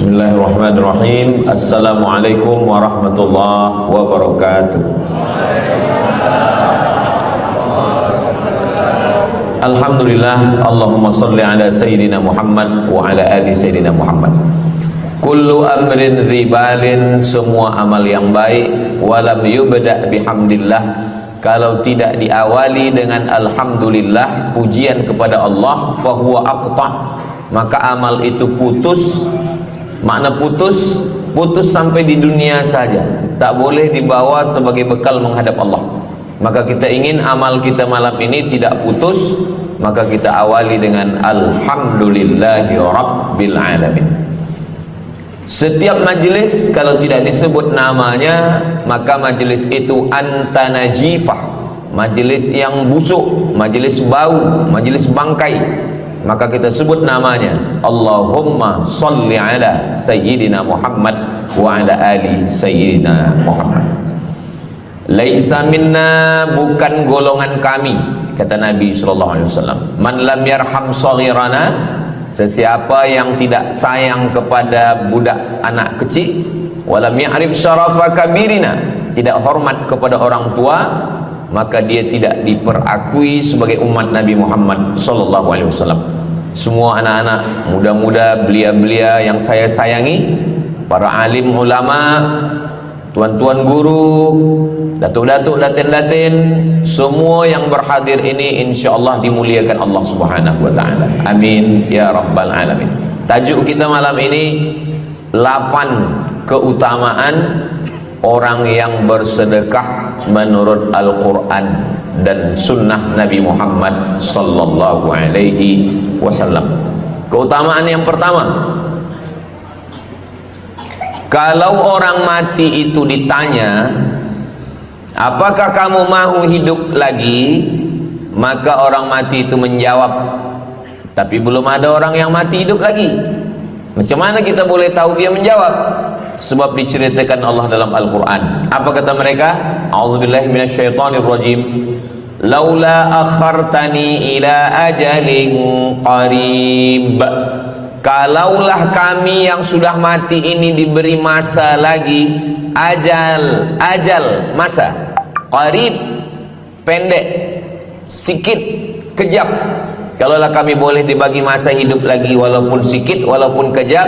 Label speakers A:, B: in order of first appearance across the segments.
A: Bismillahirrahmanirrahim. Assalamualaikum warahmatullahi wabarakatuh. Alhamdulillah. Allahumma salli ala Sayyidina Muhammad wa ala ali Sayyidina Muhammad. Kullu amrin zibalin, semua amal yang baik, walam yubda' bihamdillah, kalau tidak diawali dengan alhamdulillah, pujian kepada Allah, fahuwa aqta', maka amal itu putus. Makna putus sampai di dunia saja, tak boleh dibawa sebagai bekal menghadap Allah. Maka kita ingin amal kita malam ini tidak putus, maka kita awali dengan alhamdulillahi rabbil alamin. Setiap majlis kalau tidak disebut namanya, maka majlis itu antanajifah, majlis yang busuk, majlis bau, majlis bangkai. Maka kita sebut namanya, Allahumma salli ala Sayyidina Muhammad wa ala ali Sayyidina Muhammad. Laisa minna, bukan golongan kami, kata Nabi SAW. Man lam yarham saghirana, sesiapa yang tidak sayang kepada budak anak kecil, walam ya'rif syarafa kabirina, tidak hormat kepada orang tua, maka dia tidak diperakui sebagai umat Nabi Muhammad SAW. Semua anak-anak muda-muda, belia-belia yang saya sayangi, para alim ulama, tuan-tuan guru, datuk-datuk, datin-datin, semua yang berhadir ini insyaallah dimuliakan Allah Subhanahu wa taala. Amin ya rabbal alamin. Tajuk kita malam ini 8 keutamaan orang yang bersedekah menurut Al-Quran dan sunnah Nabi Muhammad sallallahu alaihi wasallam. Keutamaan yang pertama, kalau orang mati itu ditanya, apakah kamu mau hidup lagi? Maka orang mati itu menjawab, tapi belum ada orang yang mati hidup lagi. Macam mana kita boleh tahu dia menjawab? Sebab diceritakan Allah dalam Al-Quran. Apa kata mereka? A'udzubillahi minasyaitonirrajim. Laula akhartani ila ajalin qarib, kalaulah kami yang sudah mati ini diberi masa lagi, ajal masa, qarib pendek, sikit, kejap. Kalaulah kami boleh dibagi masa hidup lagi walaupun sikit, walaupun kejap,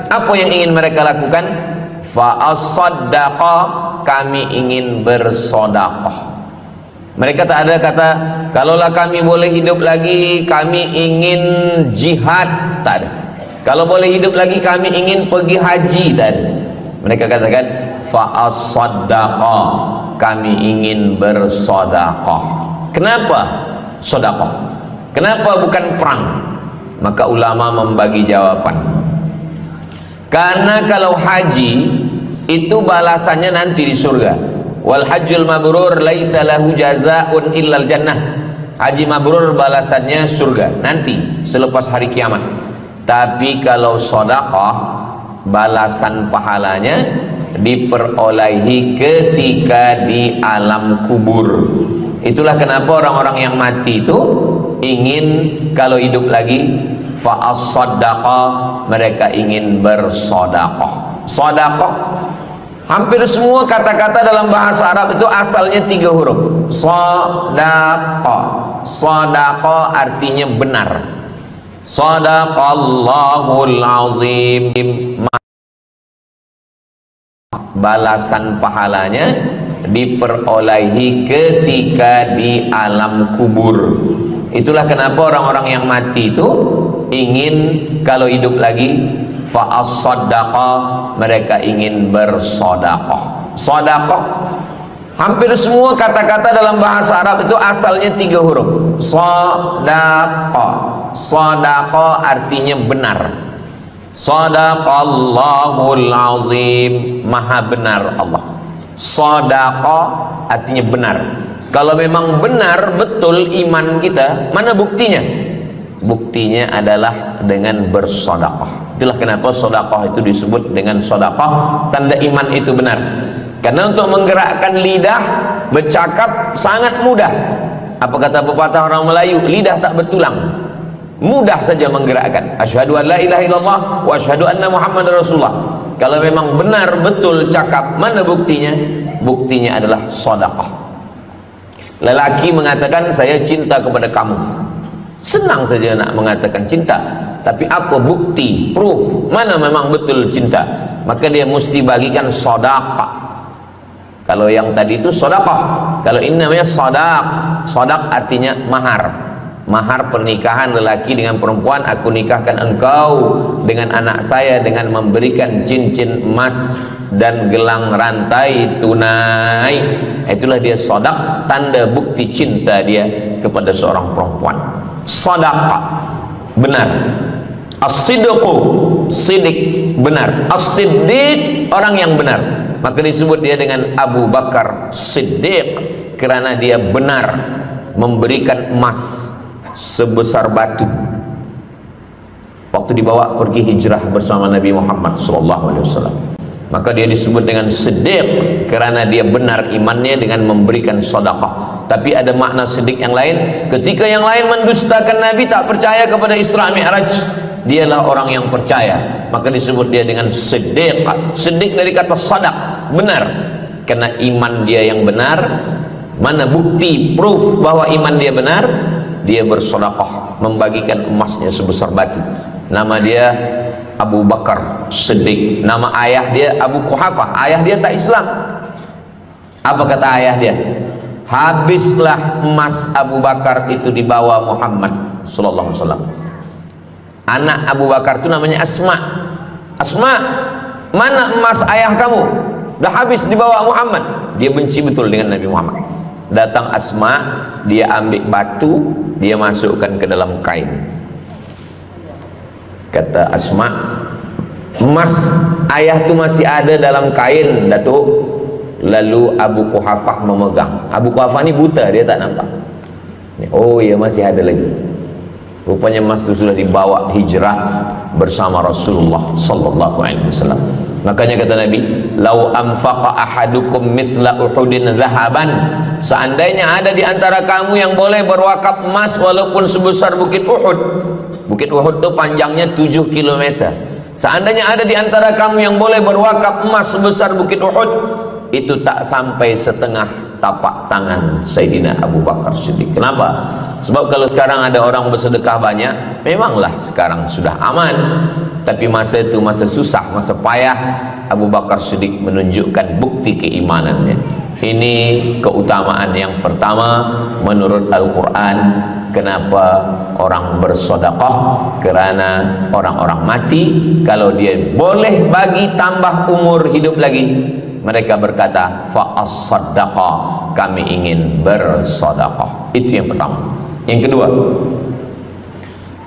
A: apa yang ingin mereka lakukan? Fa'as-saddaqa, kami ingin bersodaqah. Mereka tak ada kata, kalaulah kami boleh hidup lagi, kami ingin jihad, tak ada. Kalau boleh hidup lagi, kami ingin pergi haji, tak ada. Mereka katakan, fa'as-saddaqa, kami ingin bersodaqah. Kenapa sodaqah? Kenapa bukan perang? Maka ulama membagi jawaban. Karena kalau haji itu balasannya nanti di surga. Wal hajjul mabrur laisa lahu jazaa'un illal jannah. Haji mabrur balasannya surga nanti selepas hari kiamat. Tapi kalau sedekah, balasan pahalanya diperolehi ketika di alam kubur. Itulah kenapa orang-orang yang mati itu ingin kalau hidup lagi, fa'as-sadaqah, mereka ingin bersodaqah. Sodaqah, hampir semua kata-kata dalam bahasa Arab itu asalnya 3 huruf. Sodaqah. Sodaqah artinya benar. Sadaqallahul azim. Balasan pahalanya diperolehi ketika di alam kubur. Itulah kenapa orang-orang yang mati itu ingin kalau hidup lagi, fa'as-sadaqah, mereka ingin bersodaqah. Sodaqah, hampir semua kata-kata dalam bahasa Arab itu asalnya 3 huruf. Sodaqah. Sodaqah artinya benar. Sadaqallahul azim, maha benar Allah. Sodaqah artinya benar. Kalau memang benar betul iman kita, mana buktinya? Buktinya adalah dengan bersodaqah. Itulah kenapa sodaqah itu disebut dengan sodaqah, tanda iman itu benar. Karena untuk menggerakkan lidah bercakap sangat mudah. Apa kata pepatah orang Melayu? Lidah tak bertulang. mudah saja menggerakkan. Asyhadu an la ilaha illallah wa asyhadu anna Muhammadar Rasulullah. Kalau memang benar betul cakap, mana buktinya? Buktinya adalah sedekah. Lelaki mengatakan saya cinta kepada kamu, senang saja nak mengatakan cinta, tapi apa bukti, proof mana memang betul cinta? Maka dia mesti bagikan sedekah. Kalau yang tadi itu sedekah, kalau ini namanya sadaq. Sadaq artinya mahar. Mahar pernikahan lelaki dengan perempuan, aku nikahkan engkau dengan anak saya dengan memberikan cincin emas dan gelang rantai tunai. Itulah dia sadaq, tanda bukti cinta dia kepada seorang perempuan. Sadaqah, benar. As-sidqu, sidik, benar. As-siddiq, orang yang benar. Maka disebut dia dengan Abu Bakar Siddiq, kerana dia benar memberikan emas sebesar batu waktu dibawa pergi hijrah bersama Nabi Muhammad SAW. Maka dia disebut dengan Siddiq kerana dia benar imannya dengan memberikan sedekah. Tapi ada makna siddiq yang lain. Ketika yang lain mendustakan Nabi, tak percaya kepada Isra Mi'raj, dialah orang yang percaya, maka disebut dia dengan Siddiq. Siddiq dari kata sadaq, benar, karena iman dia yang benar. Mana bukti, proof bahwa iman dia benar? Dia bersedekah, membagikan emasnya sebesar batu. Nama dia Abu Bakar Siddiq. Nama ayah dia Abu Quhafah. Ayah dia tak Islam. Apa kata ayah dia? Habislah emas Abu Bakar itu dibawa Muhammad sallallahu alaihi wasallam. Anak Abu Bakar itu namanya Asma. Asma, mana emas ayah kamu? Dah habis dibawa Muhammad. Dia benci betul dengan Nabi Muhammad. Datang Asma, dia ambil batu, dia masukkan ke dalam kain. Kata Asma, emas ayah tu masih ada dalam kain, Datuk. Lalu Abu Quhafah memegang. Abu Quhafah ni buta, dia tak nampak. Oh ya, masih ada lagi. Rupanya emas itu sudah dibawa hijrah bersama Rasulullah sallallahu alaihi wasallam. Makanya kata Nabi, "Lau anfaqa ahadukum mithla Uhudin zahaban." Seandainya ada di antara kamu yang boleh berwakaf emas walaupun sebesar Bukit Uhud. Bukit Uhud itu panjangnya 7 km. Seandainya ada di antara kamu yang boleh berwakaf emas sebesar Bukit Uhud, itu tak sampai setengah tapak tangan Sayyidina Abu Bakar Siddiq. Kenapa? Sebab kalau sekarang ada orang bersedekah banyak, memanglah sekarang sudah aman. Tapi masa itu masa susah, masa payah, Abu Bakar Siddiq menunjukkan bukti keimanannya. Ini keutamaan yang pertama menurut Al-Quran. Kenapa orang bersedekah? Kerana orang-orang mati, kalau dia boleh bagi tambah umur hidup lagi, mereka berkata, fa'as-sadaqah, kami ingin bersedekah. Itu yang pertama. Yang kedua,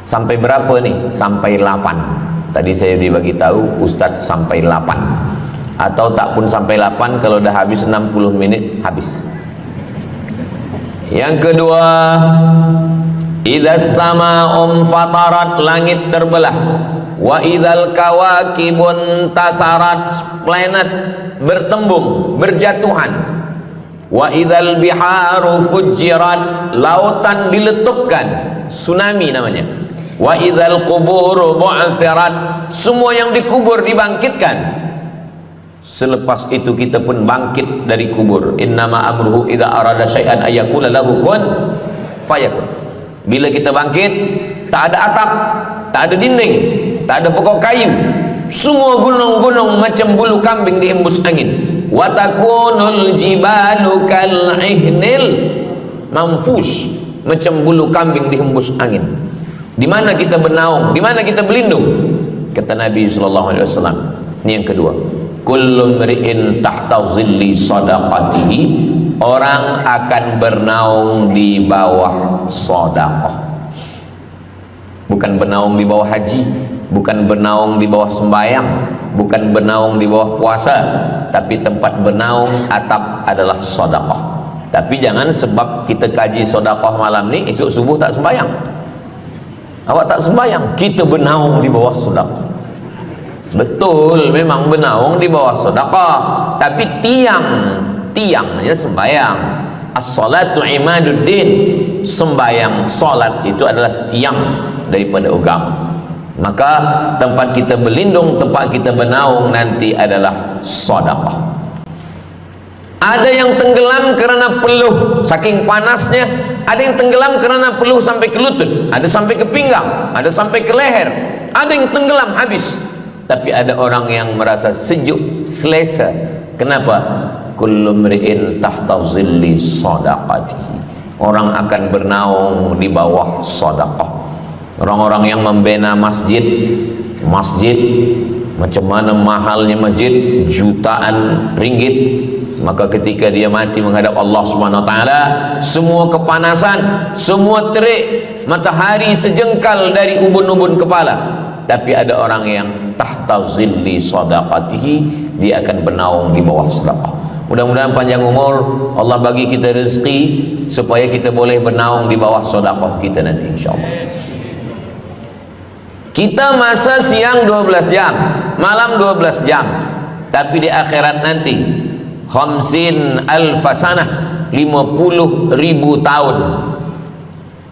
A: sampai berapa nih? Sampai 8. Tadi saya dibagi tahu Ustadz sampai 8, atau tak pun sampai 8, kalau dah habis 60 menit habis. Yang kedua, idzas sama'um fatarat, langit terbelah, wa idzal kawakibun tasarat, planet bertembung, berjatuhan, wa idzal biharu fujirat, lautan diletupkan, tsunami namanya, wa idzal quburu bu'athirat, semua yang dikubur dibangkitkan. Selepas itu kita pun bangkit dari kubur. Innama amruhu idza arada syai'an ayyakula lahu kun fayakun. Bila kita bangkit, tak ada atap, tak ada dinding, tak ada pokok kayu, semua gunung-gunung macam bulu kambing dihembus angin. Wa takunul jibalu kal ihnil manfush, macam bulu kambing dihembus angin. Di mana kita bernaung, di mana kita berlindung? Kata Nabi sallallahu alaihi wasallam. Ini yang kedua. Kullu mri'in tahta zilli sadaqatihi, orang akan bernaung di bawah sedekah. Bukan bernaung di bawah haji, bukan bernaung di bawah sembahyang, bukan bernaung di bawah puasa, tapi tempat bernaung atap adalah sedekah. Tapi jangan sebab kita kaji sedekah malam ni, esok subuh tak sembahyang. Awak tak sembahyang, kita bernaung di bawah sedekah. Betul, memang bernaung di bawah sedekah, tapi tiangnya sembahyang. As-salatu imaduddin, sembahyang, salat itu adalah tiang. daripada agama. Maka tempat kita berlindung, tempat kita bernaung nanti adalah sedekah. Ada yang tenggelam kerana peluh saking panasnya, ada yang tenggelam kerana peluh sampai ke lutut, ada sampai ke pinggang, ada sampai ke leher, ada yang tenggelam habis. Tapi ada orang yang merasa sejuk, selesa. Kenapa? Kullu mri'in tahta zilli sadaqatihi. Orang akan bernaung di bawah sedekah. Orang-orang yang membina masjid, macam mana mahalnya masjid, jutaan ringgit. Maka ketika dia mati menghadap Allah Subhanahu wa taala, semua kepanasan, semua terik, matahari sejengkal dari ubun-ubun kepala. Tapi ada orang yang tahta zilli sadaqatihi, dia akan bernaung di bawah sedekah. Mudah-mudahan panjang umur, Allah bagi kita rezeki supaya kita boleh bernaung di bawah sedekah kita nanti insyaallah. Kita masa siang 12 jam, malam 12 jam. Tapi di akhirat nanti 50,000 sanah, 50,000 tahun.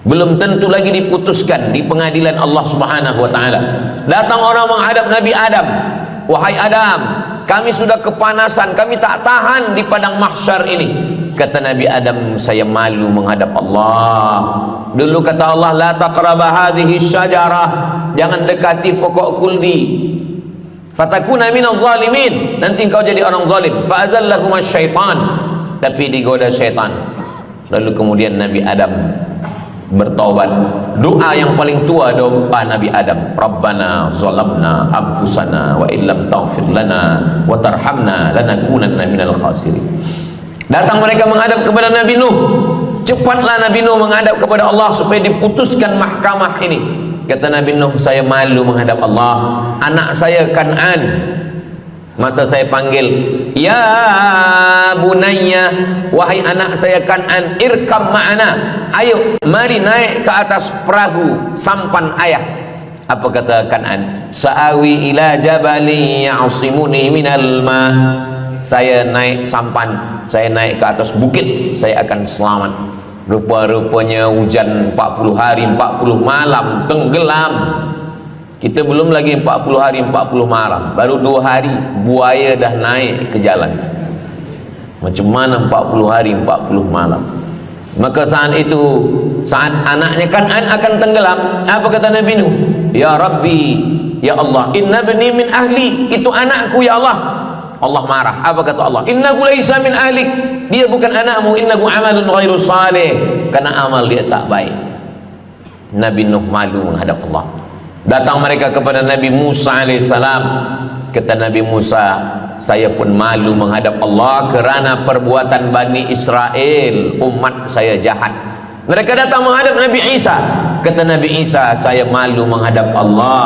A: Belum tentu lagi diputuskan di pengadilan Allah Subhanahu wa taala. Datang orang menghadap Nabi Adam. Wahai Adam, kami sudah kepanasan, kami tak tahan di padang mahsyar ini. Kata Nabi Adam, saya malu menghadap Allah. Dulu kata Allah, la taqraba hadhihi syajarah, jangan dekati pokok kuldi, fatakuna minaz zalimin, nanti engkau jadi orang zalim. Fa azallahuma syaitan, tapi digoda syaitan. Lalu kemudian Nabi Adam bertaubat. Doa yang paling tua doa Nabi Adam, Rabbana zalamna anfusana wa illam taghfir lana wa tarhamna lanakunanna minal khasirin. Datang mereka menghadap kepada Nabi Nuh. Cepatlah Nabi Nuh menghadap kepada Allah supaya diputuskan mahkamah ini. Kata Nabi Nuh, saya malu menghadap Allah. Anak saya Kan'an, masa saya panggil, ya bunayya, wahai anak saya Kan'an, irkam ma'ana, ayo mari naik ke atas perahu sampan ayah. Apa kata Kan'an? Sa'awi ila jabali ya'simuni minal ma. Saya naik sampan, saya naik ke atas bukit, saya akan selamat. Rupa-rupanya hujan 40 hari 40 malam, tenggelam. Kita belum lagi 40 hari 40 malam, baru 2 hari buaya dah naik ke jalan. Macam mana 40 hari 40 malam? Maka saat itu, saat anaknya Kan'an akan tenggelam, apa kata Nabi Nuh? Ya Rabbi, ya Allah, inna bani min ahli, itu anakku ya Allah. Allah marah. Apa kata Allah? Innahu laisa min ahlik, dia bukan anakmu. Innahu amalun ghairu salih, karena amal dia tak baik. Nabi Nuh malu menghadap Allah. Datang mereka kepada Nabi Musa alaihissalam. Kata Nabi Musa, saya pun malu menghadap Allah kerana perbuatan Bani Israel, umat saya jahat. Mereka datang menghadap Nabi Isa. Kata Nabi Isa, saya malu menghadap Allah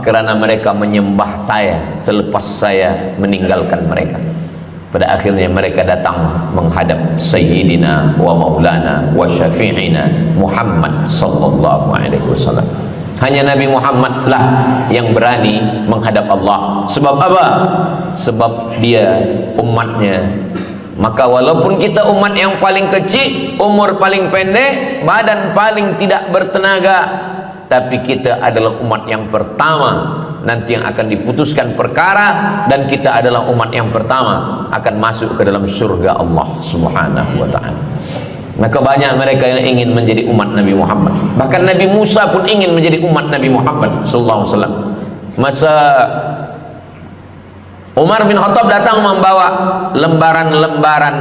A: kerana mereka menyembah saya selepas saya meninggalkan mereka. Pada akhirnya mereka datang menghadap Sayyidina wa Maulana wa Syafi'ina Muhammad sallallahu alaihi wasallam. Hanya Nabi Muhammad lah yang berani menghadap Allah. Sebab apa? Sebab dia umatnya. Maka walaupun kita umat yang paling kecil, umur paling pendek, badan paling tidak bertenaga, tapi kita adalah umat yang pertama nanti yang akan diputuskan perkara, dan kita adalah umat yang pertama akan masuk ke dalam surga Allah Subhanahu wa ta'ala. Maka banyak mereka yang ingin menjadi umat Nabi Muhammad. Bahkan Nabi Musa pun ingin menjadi umat Nabi Muhammad sallallahu alaihi wasallam. Masa Umar bin Khattab datang membawa lembaran-lembaran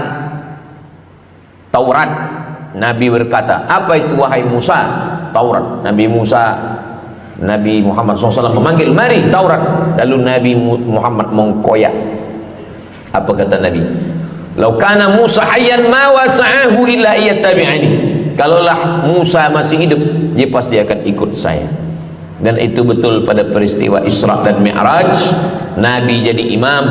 A: Taurat, Nabi berkata, apa itu wahai Musa? Taurat. Nabi Muhammad SAW memanggil, mari Taurat. Lalu Nabi Muhammad mengkoyak. Apa kata Nabi? Lau kana Musa hayyan ma wasa'ahu illa iyattabi'ani. Kalaulah Musa masih hidup, dia pasti akan ikut saya. Dan itu betul pada peristiwa Isra dan Mi'raj. Nabi jadi imam,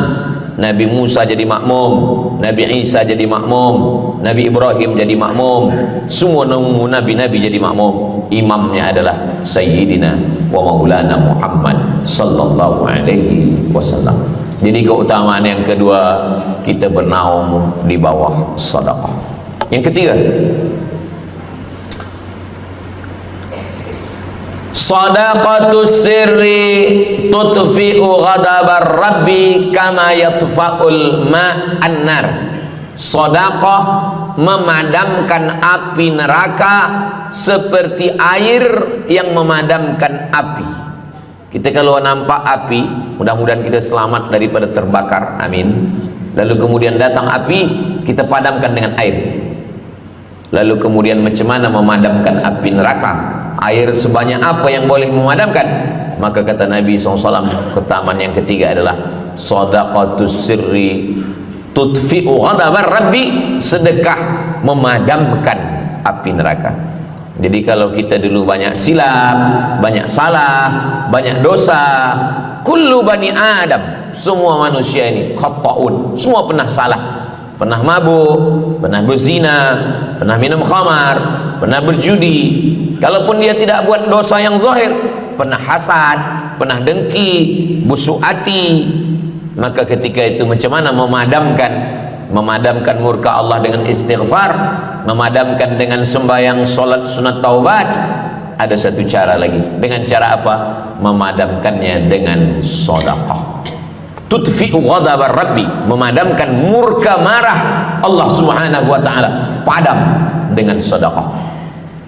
A: Nabi Musa jadi makmum, Nabi Isa jadi makmum, Nabi Ibrahim jadi makmum, semua nabi-nabi jadi makmum. Imamnya adalah Sayyidina wa Maulana Muhammad sallallahu alaihi wasallam. Jadi keutamaan yang kedua, kita bernaung di bawah sedekah. Yang ketiga, Shadaqatus sirri tutfi'u ghadabar rabbi kama yatfa'ul ma'an nar. Sedekah memadamkan api neraka seperti air yang memadamkan api. Kita kalau nampak api, mudah-mudahan kita selamat daripada terbakar, amin. Lalu kemudian datang api, kita padamkan dengan air. Lalu kemudian macam mana memadamkan api neraka? Air sebanyak apa yang boleh memadamkan? Maka kata Nabi SAW, keutamaan yang ketiga adalah shadaqatus sirri tutfi'u ghadabar rabbi, sedekah memadamkan api neraka. Jadi kalau kita dulu banyak silap, banyak salah, banyak dosa, kullu bani Adam, semua manusia ini khata'un, semua pernah salah, pernah mabuk, pernah berzina, pernah minum khamar, pernah berjudi. Kalaupun dia tidak buat dosa yang zahir, pernah hasad, pernah dengki, busuk hati. Maka ketika itu macam mana memadamkan murka Allah dengan istighfar, memadamkan dengan sembahyang, solat, sunat, taubat. Ada satu cara lagi. Dengan cara apa? Memadamkannya dengan sedekah. Tutfi'u ghadabar rabbi, memadamkan murka marah Allah Subhanahu wa taala, padam dengan sedekah.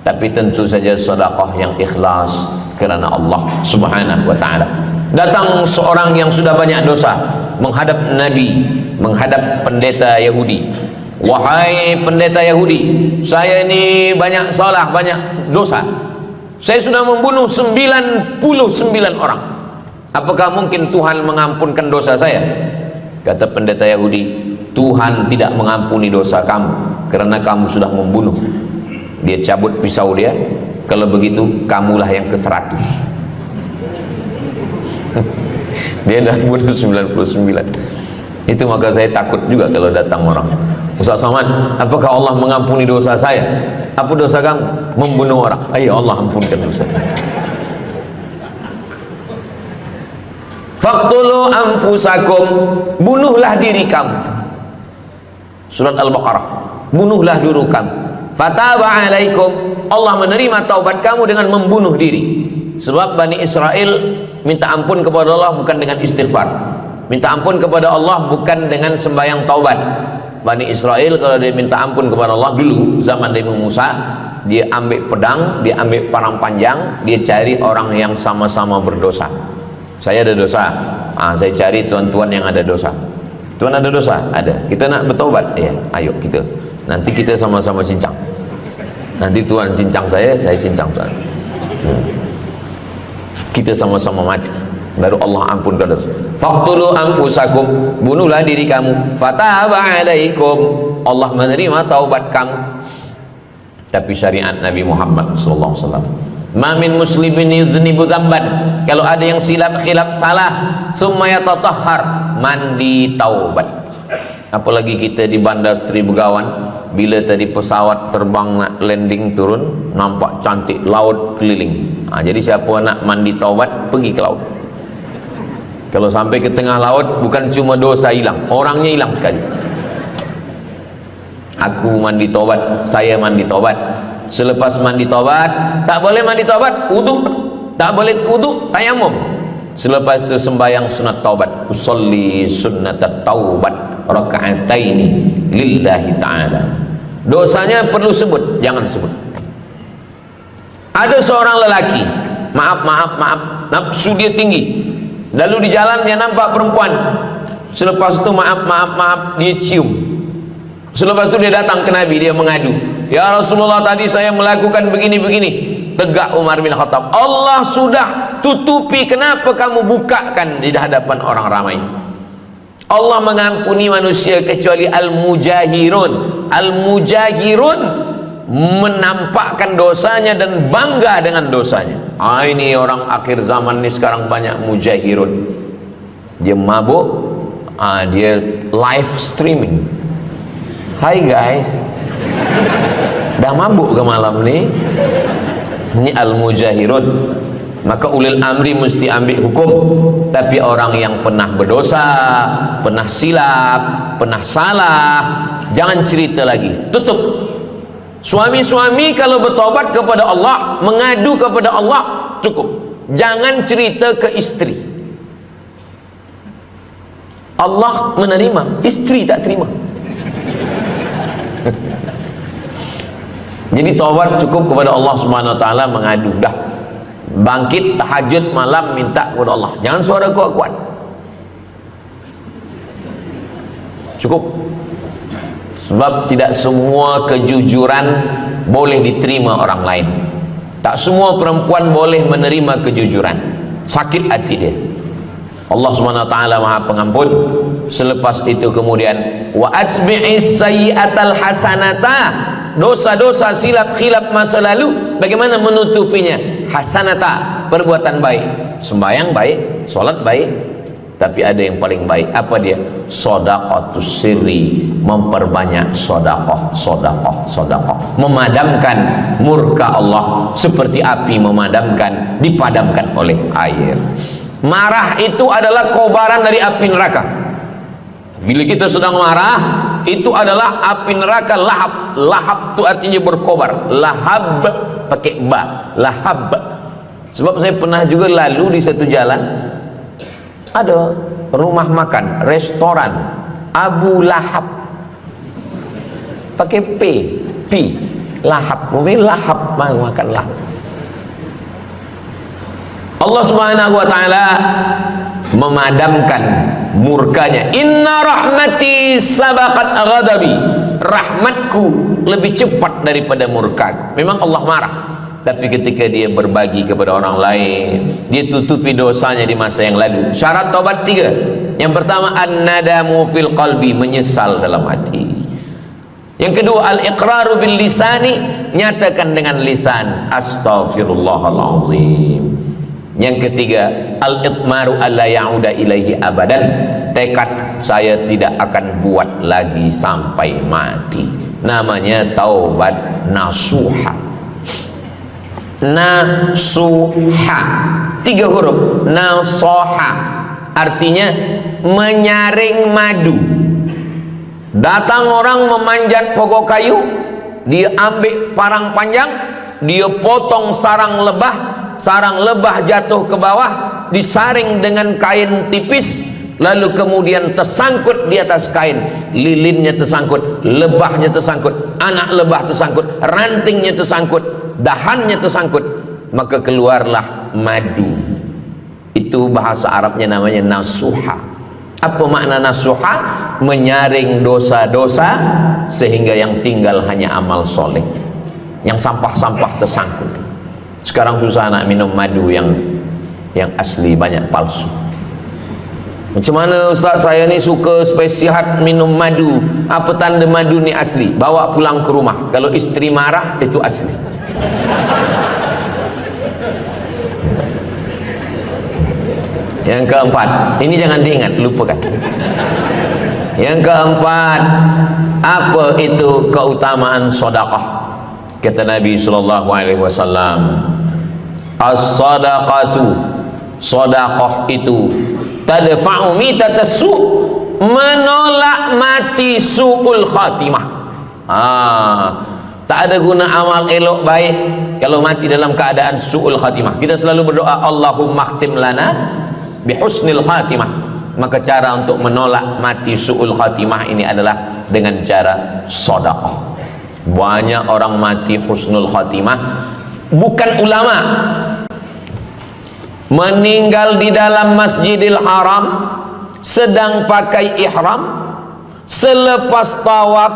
A: Tapi tentu saja sedekah yang ikhlas kerana Allah Subhanahu wa taala. Datang seorang yang sudah banyak dosa menghadap Nabi, menghadap pendeta Yahudi. Wahai pendeta Yahudi, saya ini banyak salah, banyak dosa. Saya sudah membunuh 99 orang. Apakah mungkin Tuhan mengampunkan dosa saya? Kata pendeta Yahudi, Tuhan tidak mengampuni dosa kamu kerana kamu sudah membunuh. Dia cabut pisau dia. Kalau begitu kamulah yang ke-100. Dia dah bunuh 99. Itu maka saya takut juga kalau datang orang, Ustaz Somad, apakah Allah mengampuni dosa saya? Apa dosa kamu? Membunuh orang. Ayo Allah ampunkan dosa. Faqtulu anfusakum, bunuhlah diri kamu. Surat Al-Baqarah. Bunuhlah diri kamu. Fataba alaikum, Allah menerima taubat kamu dengan membunuh diri. Sebab Bani Israel minta ampun kepada Allah bukan dengan istighfar, minta ampun kepada Allah bukan dengan sembahyang taubat. Bani Israel kalau dia minta ampun kepada Allah dulu zaman Nabi Musa, dia ambil pedang, dia ambil parang panjang, dia cari orang yang sama-sama berdosa. Saya ada dosa, saya cari tuan-tuan yang ada dosa. Tuan ada dosa? Ada. Kita nak bertaubat? Ya, ayo kita. Nanti kita sama-sama cincang. Nanti tuan cincang saya cincang tuan. Kita sama-sama mati, baru Allah ampunkan dosa. Faqtulu anfusakum, bunuhlah diri kamu. Fataba alaikum, Allah menerima taubat kamu. Tapi syariat Nabi Muhammad sallallahu alaihi wasallam, ma min muslimin yuznibu dzamban, kalau ada yang silap khilaf salah, summa yatatahhar, mandi taubat. Apalagi kita di Bandar Seri Begawan, bila tadi pesawat terbang nak landing turun, nampak cantik laut keliling. Jadi siapa nak mandi taubat, pergi ke laut. Kalau sampai ke tengah laut, bukan cuma dosa hilang, orangnya hilang sekali. Aku mandi taubat, saya mandi taubat. Selepas mandi taubat, tak boleh mandi taubat, wudu. Tak boleh wudu, tayamum. Selepas itu sembahyang sunat taubat, usolli sunnatat taubat raka'ataini lillahi ta'ala. Dosanya perlu sebut, jangan sebut. Ada seorang lelaki, maaf, nafsu dia tinggi. Lalu di jalan dia nampak perempuan. Selepas itu maaf, dia cium. Selepas itu dia datang ke Nabi, dia mengadu. Ya Rasulullah, tadi saya melakukan begini-begini. Tegak Umar bin Khattab, Allah sudah tutupi, kenapa kamu bukakan di hadapan orang ramai? Allah mengampuni manusia kecuali al-mujahirun. Al-mujahirun menampakkan dosanya dan bangga dengan dosanya. Ini orang akhir zaman ini sekarang banyak mujahirun. Dia mabuk, dia live streaming. Hai guys, dah mabuk ke malam ni? Ini al-mujahirun. Maka ulil amri mesti ambil hukum. Tapi orang yang pernah berdosa, pernah silap, pernah salah, jangan cerita lagi, tutup. Suami-suami kalau bertobat kepada Allah, mengadu kepada Allah, cukup. Jangan cerita ke istri. Allah menerima, istri tak terima. Jadi taubat cukup kepada Allah Subhanahu wa taala, mengadu dah. Bangkit tahajud malam minta kepada Allah. Jangan suara kuat-kuat. Cukup. Sebab tidak semua kejujuran boleh diterima orang lain. Tak semua perempuan boleh menerima kejujuran. Sakit hati dia. Allah Subhanahu wa taala Maha Pengampun. Selepas itu kemudian wa asbi'is sayyi'atal hasanata, dosa-dosa silap-khilap masa lalu bagaimana menutupinya? Hasanata, perbuatan baik. Sembahyang baik, solat baik, tapi ada yang paling baik. Apa dia? Shadaqatus sirri, memperbanyak sedekah, sedekah, sedekah. Memadamkan murka Allah seperti api memadamkan, dipadamkan oleh air. Marah itu adalah kobaran dari api neraka. Bila kita sedang marah, itu adalah api neraka lahab. Lahab itu artinya berkobar. Lahab pakai ba, lahab. Sebab saya pernah juga lalu di satu jalan, ada rumah makan, restoran Abu Lahab, pakai P, lahab, mungkin lahab, makan lahab. Allah Subhanahu wa taala memadamkan murkanya. Inna rahmati sabaqat ghadabi, rahmatku lebih cepat daripada murkaku. Memang Allah marah, tapi ketika dia berbagi kepada orang lain, dia tutupi dosanya di masa yang lalu. Syarat taubat 3. Yang pertama, an-nadamu fil qalbi, menyesal dalam hati. Yang kedua, al-iqraru bil lisani, nyatakan dengan lisan, astaghfirullahalazim. Yang ketiga, al-itmaru alla ya'uda ilaihi abadan, tekad saya tidak akan buat lagi sampai mati. Namanya taubat nasuha. Nasuha, 3 huruf. Nasoha artinya menyaring madu. Datang orang memanjat pokok kayu, dia ambil parang panjang, dia potong sarang lebah jatuh ke bawah, disaring dengan kain tipis, lalu kemudian tersangkut di atas kain, lilinnya tersangkut, lebahnya tersangkut, anak lebah tersangkut, rantingnya tersangkut, dahannya tersangkut, maka keluarlah madu. Itu bahasa Arabnya namanya nasuha. Apa makna nasuha? Menyaring dosa-dosa sehingga yang tinggal hanya amal soleh, yang sampah-sampah tersangkut. Sekarang susah nak minum madu yang asli, banyak palsu. Macam mana Ustaz, saya ni suka spesihat minum madu. Apa tanda madu ni asli? Bawa pulang ke rumah. Kalau istri marah, itu asli. Yang keempat, ini jangan diingat, lupakan. Yang keempat, apa itu keutamaan sedekah? Kata Nabi sallallahu alaihi wasallam, as-sadaqatu, sedekah itu tadfa'u mitatassu, menolak mati su'ul khatimah. Tak ada guna amal elok baik kalau mati dalam keadaan su'ul khatimah. Kita selalu berdoa, Allahumma khtim lana bihusnil khatimah. Maka cara untuk menolak mati su'ul khatimah ini adalah dengan cara sedekah. Banyak orang mati husnul khatimah, bukan ulama, meninggal di dalam Masjidil Haram sedang pakai ihram, selepas tawaf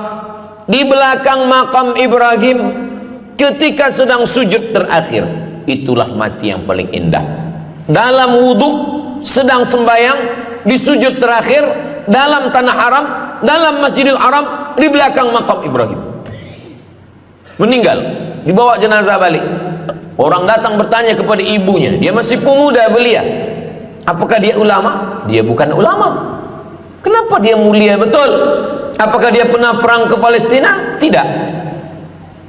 A: di belakang makam Ibrahim, ketika sedang sujud terakhir. Itulah mati yang paling indah. Dalam wudhu, sedang sembahyang, di sujud terakhir, dalam tanah haram, dalam Masjidil Haram, di belakang makam Ibrahim. Meninggal, dibawa jenazah balik. Orang datang bertanya kepada ibunya, dia masih pemuda belia, apakah dia ulama? Dia bukan ulama. Kenapa dia mulia betul? Apakah dia pernah perang ke Palestina? Tidak.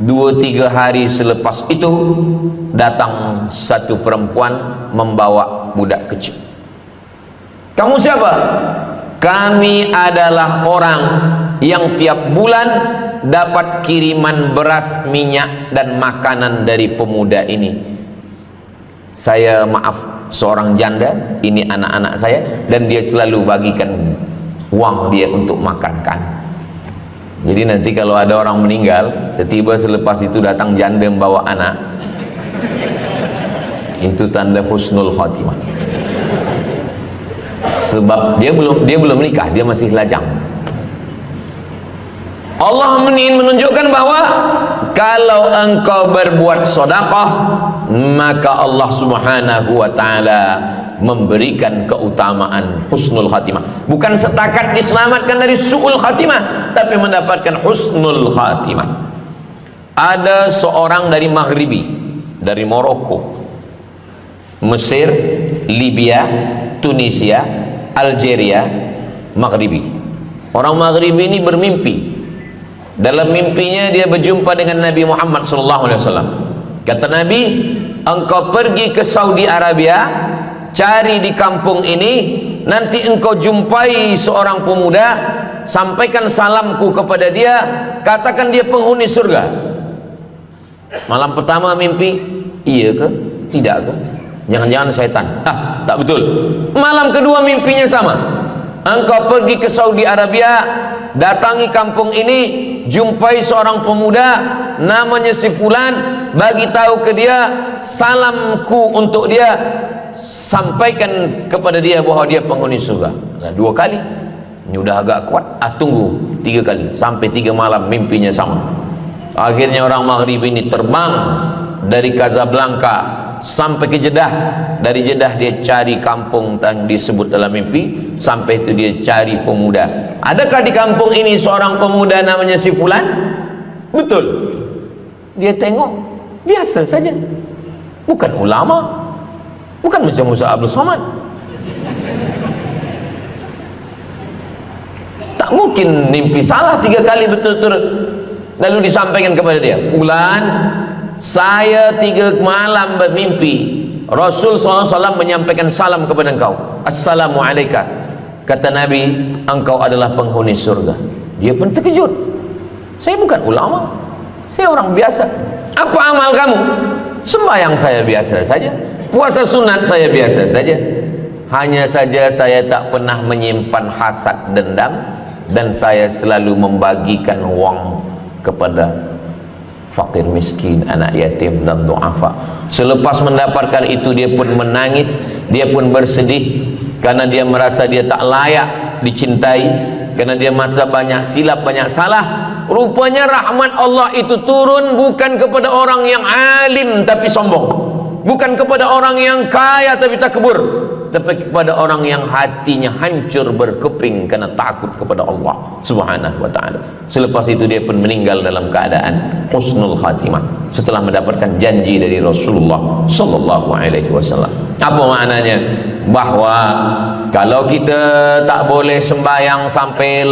A: 2-3 hari selepas itu datang satu perempuan membawa budak kecil. Kamu siapa? Kami adalah orang yang tiap bulan dapat kiriman beras, minyak dan makanan dari pemuda ini. saya maaf seorang janda, ini anak-anak saya, dan dia selalu bagikan uang dia untuk makankan. Jadi nanti kalau ada orang meninggal, tiba-tiba selepas itu datang janda membawa anak, itu tanda husnul khatimah. Sebab dia belum menikah, dia masih lajang. Allah menunjukkan bahwa kalau engkau berbuat sedekah, maka Allah Subhanahu wa taala memberikan keutamaan husnul khatimah. Bukan setakat diselamatkan dari su'ul khatimah, tapi mendapatkan husnul khatimah. Ada seorang dari Maghribi, dari Maroko, Mesir, Libya, Tunisia, Algeria, Maghribi. Orang Maghribi ini bermimpi. Dalam mimpinya dia berjumpa dengan Nabi Muhammad SAW. Kata Nabi, engkau pergi ke Saudi Arabia, cari di kampung ini, nanti engkau jumpai seorang pemuda, sampaikan salamku kepada dia, katakan dia penghuni surga. Malam pertama mimpi, iya ke? Tidak ke? Jangan-jangan syaitan. Tak betul. Malam kedua mimpinya sama. Engkau pergi ke Saudi Arabia, datangi kampung ini, jumpai seorang pemuda namanya si fulan, bagi tahu ke dia, salamku untuk dia, sampaikan kepada dia bahwa dia penghuni surga. Nah, 2 kali ini udah agak kuat. Tunggu 3 kali, sampai 3 malam mimpinya sama. Akhirnya orang Maghrib ini terbang dari Casablanca sampai ke Jeddah. Dari Jeddah dia cari kampung yang disebut dalam mimpi, sampai itu dia cari pemuda. Adakah di kampung ini seorang pemuda namanya si fulan? Betul. Dia tengok biasa saja, bukan ulama, bukan macam Musa Abdul Somad. Tak mungkin mimpi salah 3 kali betul-betul. Lalu disampaikan kepada dia, fulan, saya 3 malam bermimpi Rasul SAW menyampaikan salam kepada engkau, Assalamualaikum. Kata Nabi, engkau adalah penghuni surga. Dia pun terkejut. Saya bukan ulama, saya orang biasa. Apa amal kamu? Sembahyang saya biasa saja, puasa sunat saya biasa saja. Hanya saja saya tak pernah menyimpan hasad dendam, dan saya selalu membagikan uang kepada fakir miskin, anak yatim dan du'afa. Selepas mendapatkan itu, dia pun menangis, dia pun bersedih, karena dia merasa dia tak layak dicintai, karena dia masa banyak silap, banyak salah. Rupanya rahmat Allah itu turun bukan kepada orang yang alim tapi sombong, bukan kepada orang yang kaya tapi takbur, tapi kepada orang yang hatinya hancur berkeping karena takut kepada Allah Subhanahu wa ta'ala. Selepas itu dia pun meninggal dalam keadaan husnul khatimah, setelah mendapatkan janji dari Rasulullah sallallahu alaihi wasallam. Apa maknanya? Bahwa kalau kita tak boleh sembahyang sampai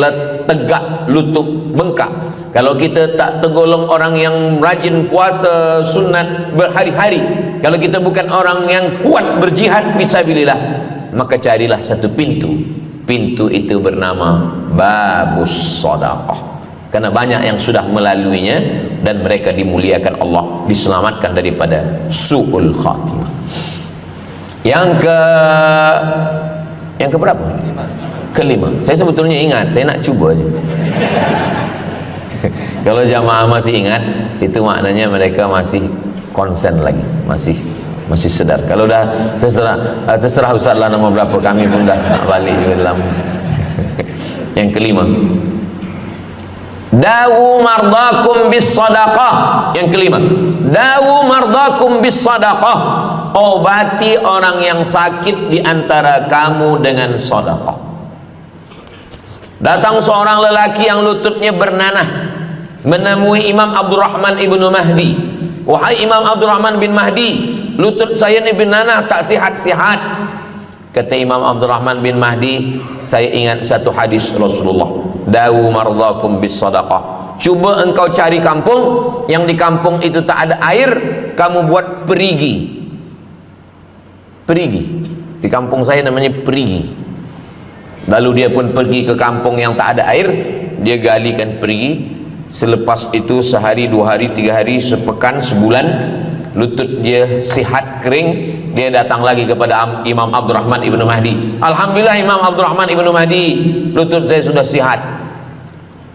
A: tegak lutut bengkak, kalau kita tak tergolong orang yang rajin puasa sunat berhari-hari, kalau kita bukan orang yang kuat berjihad fisabilillah, maka carilah satu pintu. Pintu itu bernama babus sedekah, karena banyak yang sudah melaluinya dan mereka dimuliakan Allah, diselamatkan daripada su'ul khatimah. Yang keberapa? Kelima. Saya sebetulnya ingat, saya nak cuba aja. Kalau jamaah masih ingat, itu maknanya mereka masih konsen lagi, masih sedar. Kalau dah terserah Ustaz lah nama berapa, kami pun dah nak balik ke dalam. Yang kelima, dawu mardakum bis sadaqah. Yang kelima, dawu mardakum bis sadaqah. Obati orang yang sakit di antara kamu dengan sedekah. Datang seorang lelaki yang lututnya bernanah menemui Imam Abdurrahman ibnu Mahdi. Wahai Imam Abdurrahman bin Mahdi, lutut saya ini bernanah, tak sihat-sihat. Kata Imam Abdurrahman bin Mahdi, saya ingat satu hadis Rasulullah, dawu mardakum bis sadaqah. Cuba engkau cari kampung yang di kampung itu tak ada air, kamu buat perigi. Perigi, di kampung saya namanya perigi. Lalu dia pun pergi ke kampung yang tak ada air, dia galikan perigi. Selepas itu sehari, 2 hari, 3 hari, sepekan, sebulan, lutut dia sihat kering, dia datang lagi kepada Imam Abdurrahman Ibnu Mahdi. Alhamdulillah Imam Abdurrahman Ibnu Mahdi, lutut saya sudah sihat.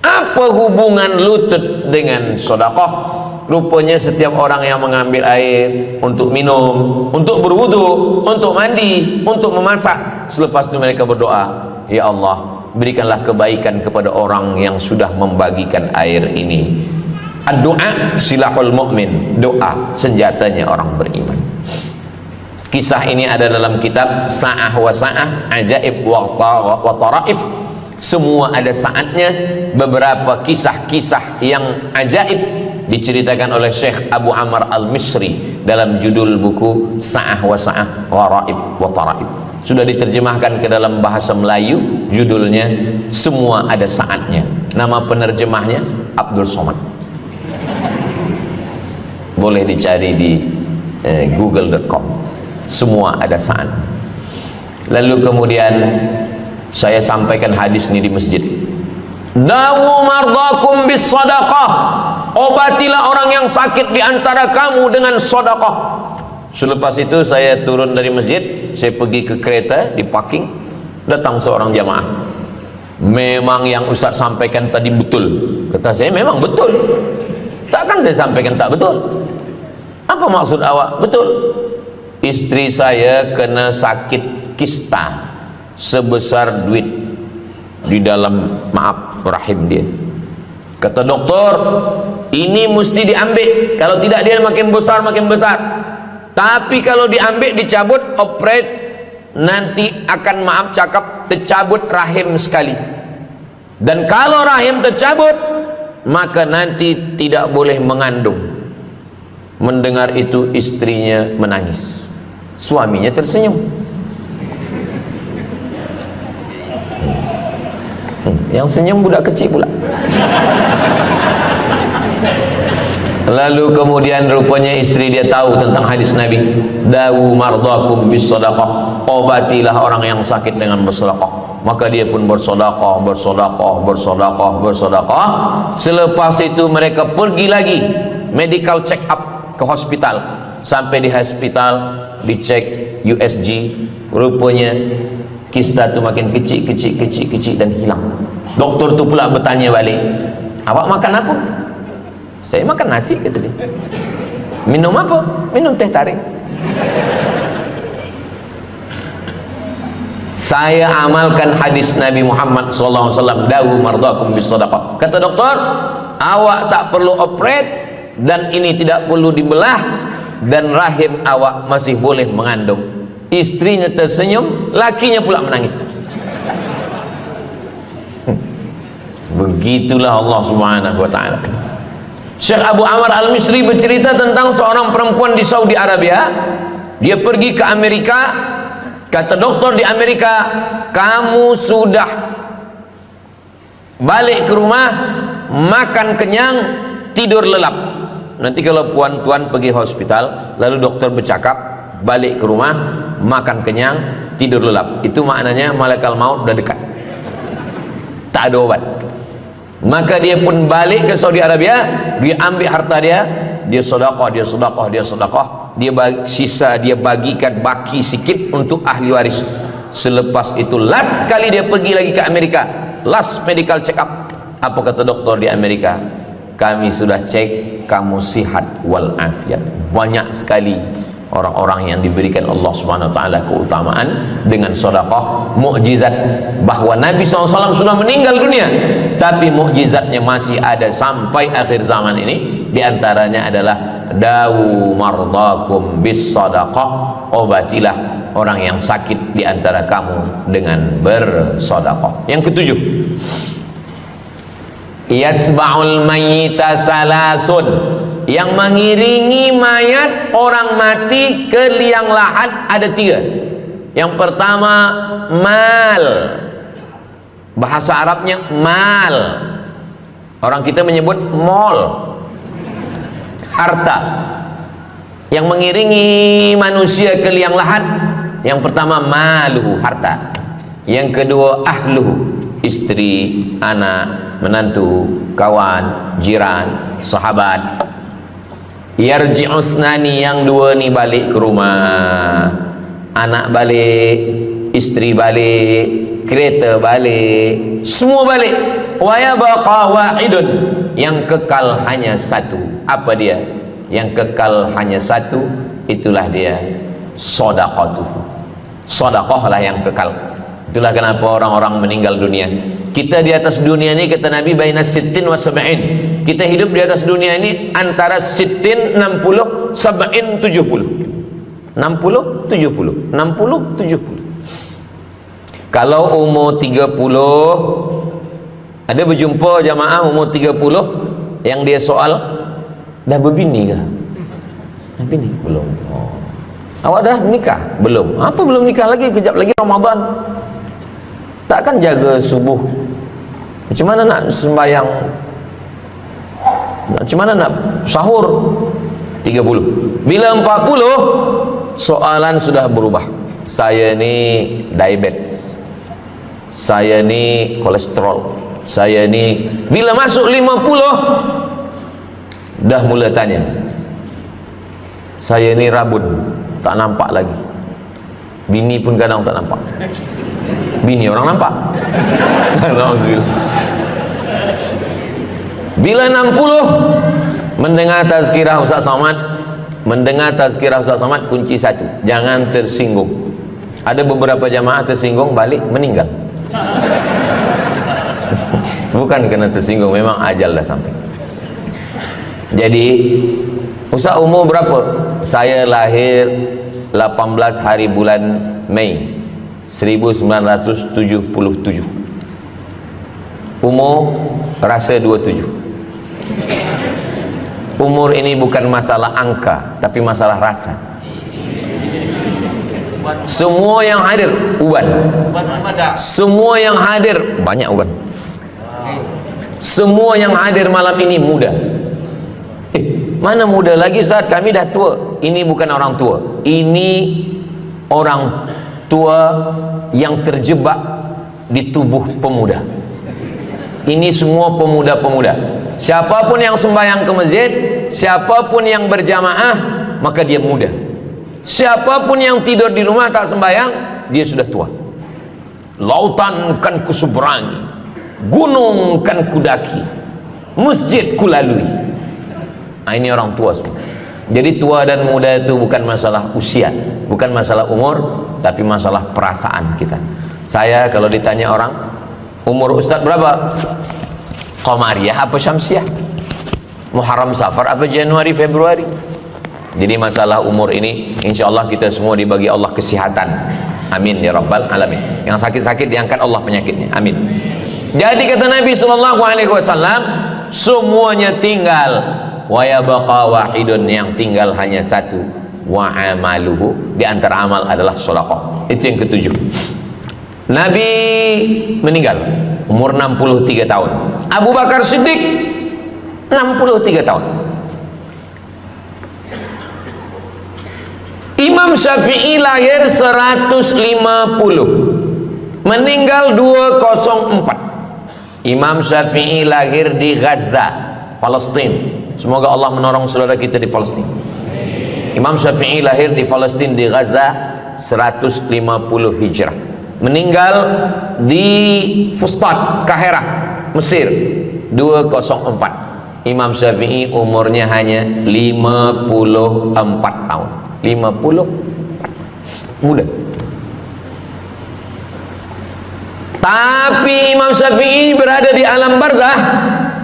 A: Apa hubungan lutut dengan sedekah? Rupanya setiap orang yang mengambil air untuk minum, untuk berwudu, untuk mandi, untuk memasak, selepas itu mereka berdoa, ya Allah, berikanlah kebaikan kepada orang yang sudah membagikan air ini. Doa silahul mu'min, doa senjatanya orang beriman. Kisah ini ada dalam kitab Sa'ah wa Sa'ah, Ajaib wa Taraif. Semua ada saatnya. Beberapa kisah-kisah yang ajaib diceritakan oleh Syekh Abu Amr Al-Misri dalam judul buku Sa'ah wa Sa'ah, Gharaib wa Taraib. Sudah diterjemahkan ke dalam bahasa Melayu, judulnya Semua Ada Saatnya. Nama penerjemahnya Abdul Somad. Boleh dicari di google.com. Semua ada saat. Lalu kemudian saya sampaikan hadis ini di masjid. Dawu mardakum bis sadaqah. Obatilah orang yang sakit di antara kamu dengan sedekah. Selepas itu saya turun dari masjid, saya pergi ke kereta, di parking, datang seorang jamaah. Memang yang Ustaz sampaikan tadi betul. Kata saya, memang betul. Takkan saya sampaikan tak betul? Apa maksud awak? Betul. Istri saya kena sakit kista sebesar duit di dalam rahim dia. Kata doktor, ini mesti diambil, kalau tidak dia makin besar makin besar. Tapi kalau diambil, dicabut, operate, nanti akan tercabut rahim sekali. Dan kalau rahim tercabut, maka nanti tidak boleh mengandung. Mendengar itu istrinya menangis, suaminya tersenyum. Yang senyum budak kecil pula. Lalu kemudian rupanya istri dia tahu tentang hadis Nabi, dawu mardakum bis sadaqah, obatilah orang yang sakit dengan bersedekah. Maka dia pun bersedekah. Selepas itu mereka pergi lagi medical check up ke hospital. Sampai di hospital dicek USG, rupanya kista itu makin kecil dan hilang. Doktor tu pula bertanya balik, awak makan apa? Saya makan nasi, kata dia. Minum apa? Minum teh tarik. Saya amalkan hadis Nabi Muhammad SAW, dawu mardakum bis sadaqah. Kata doktor, awak tak perlu operate, dan ini tidak perlu dibelah, dan rahim awak masih boleh mengandung. Istrinya tersenyum, lakinya pula menangis. Begitulah Allah Subhanahu wa ta'ala. Syekh Abu Amr Al-Misri bercerita tentang seorang perempuan di Saudi Arabia. Dia pergi ke Amerika. Kata doktor di Amerika, kamu sudah balik ke rumah, makan kenyang, tidur lelap. Nanti kalau puan-tuan pergi hospital, lalu dokter bercakap, balik ke rumah, makan kenyang, tidur lelap, itu maknanya malaikat maut udah dekat, tak ada obat. Maka dia pun balik ke Saudi Arabia, dia ambil harta dia, dia sedekah, dia sisa dia bagikan baki sikit untuk ahli waris. Selepas itu last kali dia pergi lagi ke Amerika, last medical check up. Apa kata doktor di Amerika? Kami sudah cek, kamu sihat walafiat. Banyak sekali orang-orang yang diberikan Allah Subhanahu wa ta'ala keutamaan dengan sedekah, mukjizat bahwa Nabi SAW sudah meninggal dunia, tapi mukjizatnya masih ada sampai akhir zaman ini. Di antaranya adalah dawu mardakum bis sadaqah, obatilah orang yang sakit di antara kamu dengan bersedekah. Yang ketujuh, yatsba'ul mayyita salasun, yang mengiringi mayat orang mati ke liang lahat ada tiga. Yang pertama mal, bahasa Arabnya mal, orang kita menyebut mol, harta. Yang mengiringi manusia ke liang lahat, yang pertama maluhu, harta. Yang kedua ahluhu, istri, anak, menantu, kawan, jiran, sahabat. Yarji'usnani, yang dua ni balik ke rumah, anak balik, istri balik, kereta balik, semua balik. Wa yabqa wahidun, yang kekal hanya satu. Apa dia? Yang kekal hanya satu, itulah dia sedekatuh. Sedekah lah yang kekal. Itulah kenapa orang-orang meninggal dunia. Kita di atas dunia ini, kata Nabi, baina sittin wa sab'in. Kita hidup di atas dunia ini antara sittin, 60, sab'in, 70. 60, 70, 60, 70. Kalau umur 30, ada berjumpa jamaah umur 30 yang dia soal, dah berbini ke? Dah bini? Belum. Oh. Awak dah menikah? Belum. Apa belum nikah lagi? Kejap lagi Ramadan. Takkan jaga subuh? Macam mana nak sembahyang? Macam mana nak sahur? 30. Bila 40, soalan sudah berubah. Saya ni diabetes, saya ni kolesterol, saya ni. Bila masuk 50, dah mula tanya, saya ni rabun, tak nampak lagi. Bini pun kadang tak nampak. Bini orang nampak. Bila 60, mendengar tazkirah Ustaz Somad, mendengar tazkirah Ustaz Somad, kunci satu, jangan tersinggung. Ada beberapa jamaah tersinggung, balik meninggal. Bukan kena tersinggung, memang ajal dah sampai. Jadi Ustaz umur berapa? Saya lahir 18 hari bulan Mei 1977. Umur rasa 27. Umur ini bukan masalah angka, tapi masalah rasa. Semua yang hadir uban, semua yang hadir banyak uban, semua yang hadir malam ini muda. Mana muda lagi Ustaz? Kami dah tua. Ini bukan orang tua, ini orang tua yang terjebak di tubuh pemuda. Ini semua pemuda-pemuda. Siapapun yang sembahyang ke masjid, siapapun yang berjamaah, maka dia muda. Siapapun yang tidur di rumah tak sembahyang, dia sudah tua. Lautan kan kuseberangi, gunung kan kudaki, masjid kulalui. Ini orang tua semua. Jadi tua dan muda itu bukan masalah usia, bukan masalah umur, tapi masalah perasaan kita. Saya kalau ditanya orang, umur Ustaz berapa? Qamariyah apa Syamsiah? Muharram Safar apa Januari Februari? Jadi masalah umur ini, insya Allah kita semua dibagi Allah kesihatan. Amin ya rabbal alamin. Yang sakit-sakit diangkat Allah penyakitnya. Amin. Jadi kata Nabi SAW, semuanya tinggal. Wa yabqa wahidun, yang tinggal hanya satu. Wa amaluhu, di antara amal adalah sedekah. Itu yang ketujuh. Nabi meninggal umur 63 tahun. Abu Bakar Siddiq 63 tahun. Imam Syafi'i lahir 150, meninggal 204. Imam Syafi'i lahir di Gaza, Palestina. Semoga Allah menolong saudara kita di Palestina. Imam Syafi'i lahir di Palestina, di Gaza 150 Hijrah. Meninggal di Fustat, Kahirah, Mesir 204. Imam Syafi'i umurnya hanya 54 tahun. 50 muda. Tapi Imam Syafi'i berada di alam barzah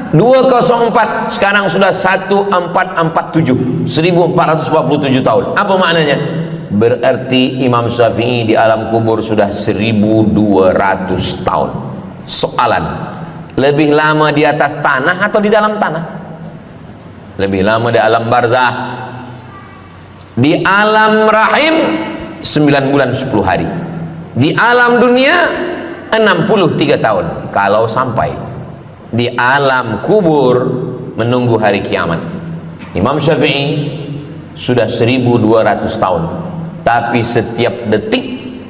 A: 204, sekarang sudah 1447, 1447 tahun. Apa maknanya? Berarti Imam Syafi'i di alam kubur sudah 1200 tahun. Soalan, lebih lama di atas tanah atau di dalam tanah? Lebih lama di alam barzah. Di alam rahim 9 bulan 10 hari. Di alam dunia 63 tahun. Kalau sampai di alam kubur menunggu hari kiamat. Imam Syafi'i sudah 1200 tahun. Tapi setiap detik,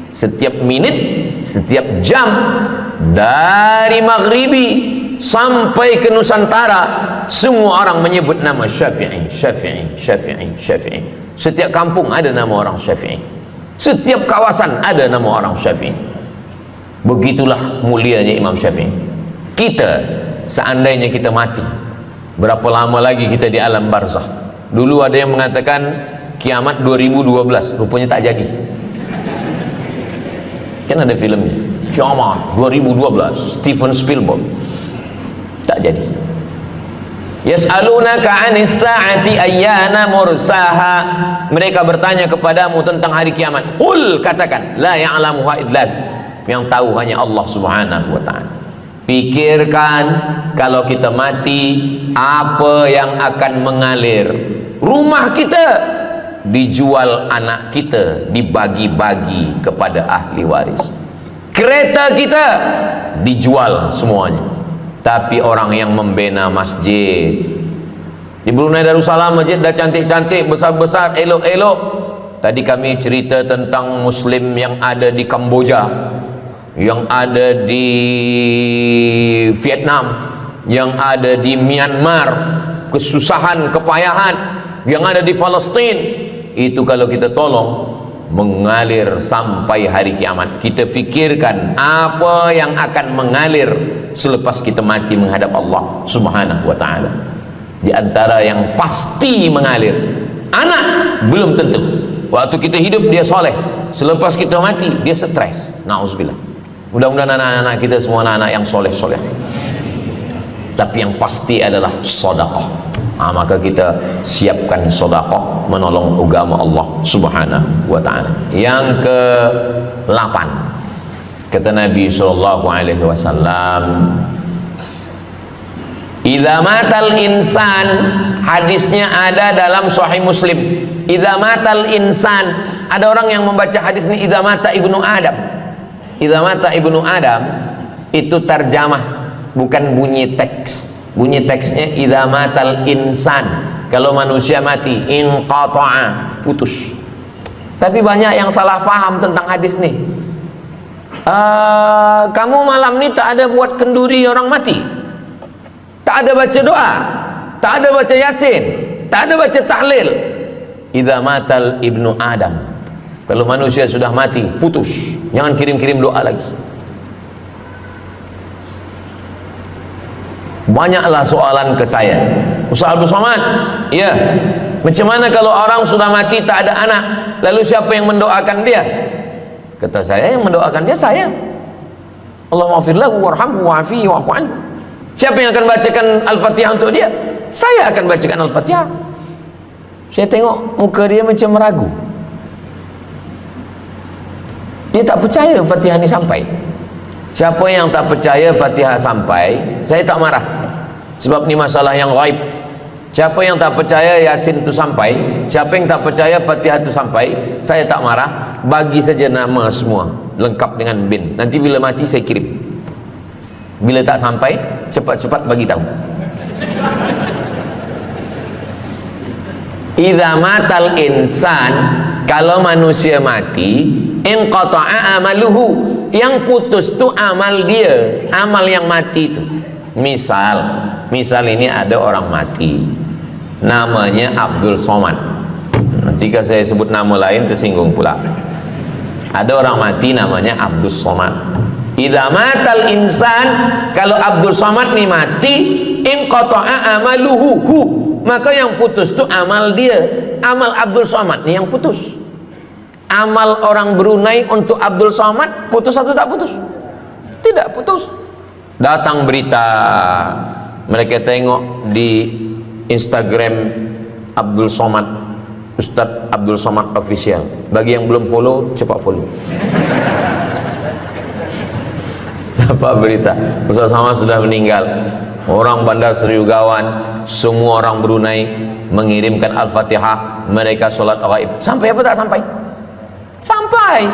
A: setiap menit, setiap jam, dari maghribi sampai ke Nusantara, semua orang menyebut nama Syafi'i, Syafi'i, Syafi'i, Syafi'i. Setiap kampung ada nama orang Syafi'i, setiap kawasan ada nama orang Syafi'i. Begitulah mulianya Imam Syafi'i. Kita, seandainya kita mati, berapa lama lagi kita di alam barzakh? Dulu ada yang mengatakan kiamat 2012, rupanya tak jadi. Kan ada filmnya, kiamat 2012, Steven Spielberg. Tak jadi. Yas'alunaka 'anis sa'ati ayyana mursaha. Mereka bertanya kepadamu tentang hari kiamat. Qul, katakan, la ya'lamuha illa, yang tahu hanya Allah Subhanahu wa ta'ala. Pikirkan, kalau kita mati, apa yang akan mengalir? Rumah kita dijual, anak kita dibagi-bagi kepada ahli waris, kereta kita dijual semuanya. Tapi orang yang membina masjid di Brunei Darussalam, masjid dah cantik-cantik, besar-besar, elok-elok. Tadi kami cerita tentang Muslim yang ada di Kamboja, yang ada di Vietnam, yang ada di Myanmar, kesusahan, kepayahan, yang ada di Palestin. Itu kalau kita tolong, mengalir sampai hari kiamat. Kita fikirkan apa yang akan mengalir selepas kita mati menghadap Allah Subhanahu wa ta'ala. Di antara yang pasti mengalir, anak belum tentu. Waktu kita hidup dia soleh, selepas kita mati dia stres. Na'udzubillah. Mudah-mudahan anak-anak kita semua anak-anak yang soleh-soleh. Tapi yang pasti adalah sedekah. Maka kita siapkan sedekah menolong agama Allah Subhanahu wa ta'ala. Yang ke-8, kata Nabi sallallahu alaihi wasallam, idza matal insan, hadisnya ada dalam Sahih Muslim. Idza matal insan, ada orang yang membaca hadis ini idza mata ibnu Adam. Idza mata ibnu Adam itu terjemah, bukan bunyi teks. Bunyi teksnya idza matal insan, kalau manusia mati, inqata'a, putus. Tapi banyak yang salah faham tentang hadis nih. Kamu malam ni tak ada buat kenduri orang mati, tak ada baca doa, tak ada baca yasin, tak ada baca tahlil. Idza matal ibnu Adam, kalau manusia sudah mati, putus. Jangan kirim-kirim doa lagi. Banyaklah soalan ke saya, Ustaz Abdul Somad, ya, macam mana kalau orang sudah mati tak ada anak, lalu siapa yang mendoakan dia? Kata saya, yang mendoakan dia saya. Allahumma ighfir lahu warhamhu wa'afihi wa'fu anhu. Siapa yang akan bacakan Al-Fatihah untuk dia? Saya akan bacakan Al-Fatihah. Saya tengok muka dia macam ragu, dia tak percaya Fatihah ni sampai. Siapa yang tak percaya Fatihah sampai, saya tak marah, sebab ni masalah yang gaib. Siapa yang tak percaya Yasin itu sampai, siapa yang tak percaya Fatihah itu sampai, saya tak marah. Bagi saja nama semua lengkap dengan bin. Nanti bila mati saya kirim. Bila tak sampai, cepat-cepat bagi tahu. Idza matal insan, kalau manusia mati, inqata'a amaluhu, yang putus tu amal dia, amal yang mati itu. Misal ini ada orang mati, namanya Abdul Somad. Nanti kalau saya sebut nama lain tersinggung pula. Ada orang mati namanya Abdul Somad. Idza matal insan, kalau Abdul Somad ni mati, inqata'a amaluhu, maka yang putus tu amal dia. Amal Abdul Somad ni yang putus. Amal orang Brunei untuk Abdul Somad putus atau tak putus? Tidak putus. Datang berita, mereka tengok di Instagram Abdul Somad, Ustadz Abdul Somad Official. Bagi yang belum follow, cepat follow. Dapat berita Ustadz Somad sudah meninggal. Orang Bandar Seriu Gawan, semua orang Brunei mengirimkan Al-Fatihah, mereka sholat gaib. Sampai apa tak sampai? Sampai.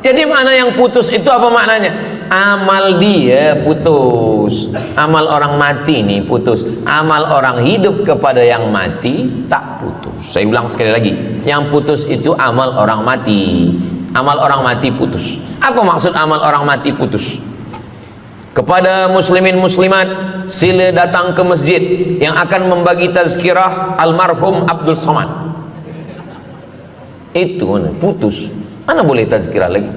A: Jadi mana yang putus itu apa maknanya? Amal dia putus, amal orang mati nih putus. Amal orang hidup kepada yang mati tak putus. Saya ulang sekali lagi, yang putus itu amal orang mati. Amal orang mati putus. Apa maksud amal orang mati putus? Kepada muslimin muslimat, sila datang ke masjid yang akan membagi tazkirah almarhum Abdul Somad. Itu mana? Putus. Mana boleh tazkirah lagi?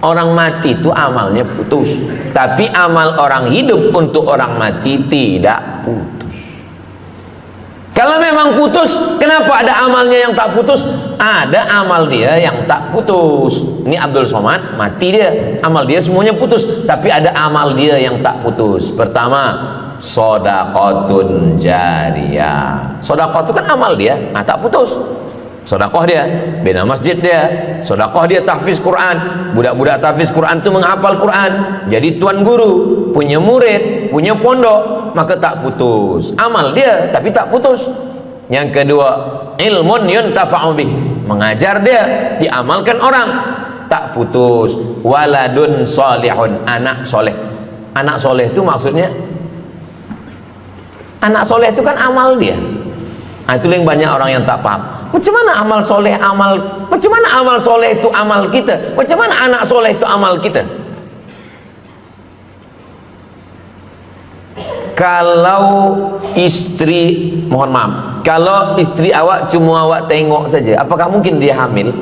A: Orang mati itu amalnya putus, tapi amal orang hidup untuk orang mati tidak putus. Kalau memang putus, kenapa ada amalnya yang tak putus? Ada amal dia yang tak putus. Ini Abdul Somad, mati dia, amal dia semuanya putus, tapi ada amal dia yang tak putus. Pertama, sodaqotun jariyah. Sodaqah itu kan amal dia, tak putus. Sodakoh dia, bina masjid dia, sodakoh dia tahfiz Quran. Budak-budak tahfiz Quran itu menghafal Quran, jadi tuan guru, punya murid, punya pondok, maka tak putus. Amal dia, tapi tak putus. Yang kedua, ilmun yuntafa'u bih, mengajar dia, diamalkan orang, tak putus. Waladun solihun, anak soleh. Anak soleh itu maksudnya, anak soleh itu kan amal dia. Itu yang banyak orang yang tak paham. Macam mana amal soleh macam mana amal soleh itu amal kita? Macam mana anak soleh itu amal kita? Kalau istri, mohon maaf, kalau istri awak cuma awak tengok saja, apakah mungkin dia hamil?